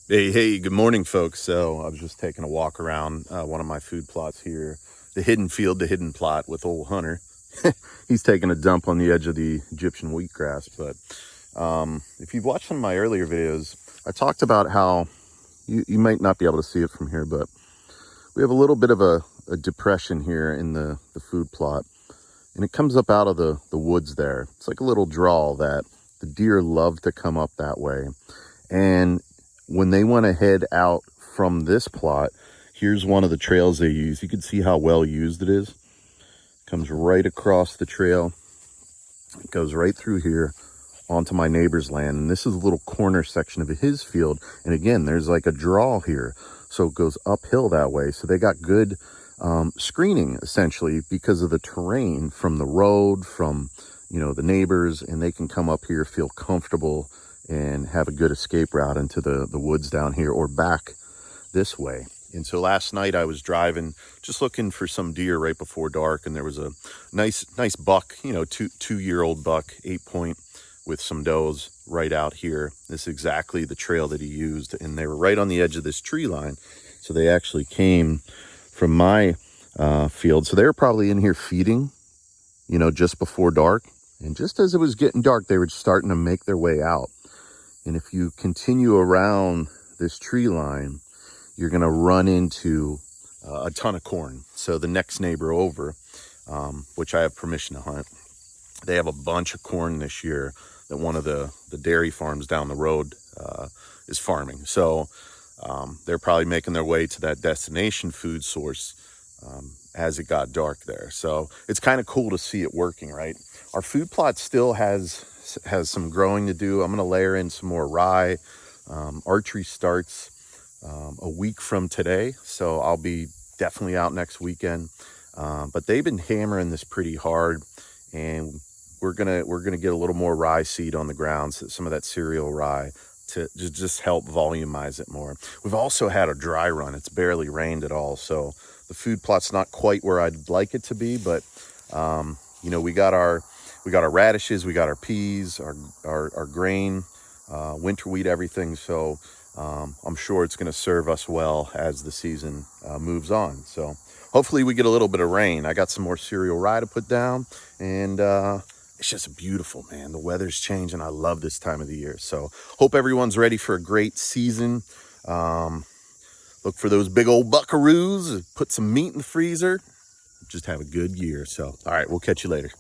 Hey, good morning, folks. So I was just taking a walk around one of my food plots here, the hidden field, the hidden plot with old Hunter. He's taking a dump on the edge of the Egyptian wheatgrass. But if you've watched some of my earlier videos, I talked about how you might not be able to see it from here, but we have a little bit of a depression here in the food plot. And it comes up out of the woods there. It's like a little draw that the deer love to come up that way. And when they want to head out from this plot, here's one of the trails they use. You can see how well used it is. Comes right across the trail. It goes right through here onto my neighbor's land. And this is a little corner section of his field. And again, there's like a draw here. So it goes uphill that way. So they got good screening, essentially, because of the terrain from the road, from, the neighbors, and they can come up here, feel comfortable, and have a good escape route into the woods down here or back this way. And so last night I was driving, just looking for some deer right before dark, and there was a nice buck, two-year-old buck, 8-point, with some does right out here. This is exactly the trail that he used, and they were right on the edge of this tree line. So they actually came from my field. So they were probably in here feeding, just before dark. And just as it was getting dark, they were starting to make their way out. And if you continue around this tree line, you're going to run into a ton of corn. So the next neighbor over, which I have permission to hunt, they have a bunch of corn this year that one of the dairy farms down the road is farming. So they're probably making their way to that destination food source as it got dark there. So it's kind of cool to see it working, right? Our food plot still has some growing to do. I'm going to layer in some more rye. Archery starts a week from today, so I'll be definitely out next weekend. But they've been hammering this pretty hard, and we're gonna get a little more rye seed on the ground, so some of that cereal rye, to just help volumize it more. We've also had a dry run. It's barely rained at all, so the food plot's not quite where I'd like it to be, but we got our radishes, we got our peas, our grain, winter wheat, everything. So I'm sure it's going to serve us well as the season moves on. So hopefully we get a little bit of rain. I got some more cereal rye to put down, and it's just beautiful, man. The weather's changing. I love this time of the year. So hope everyone's ready for a great season. Look for those big old buckaroos. Put some meat in the freezer. Just have a good year. So, all right, we'll catch you later.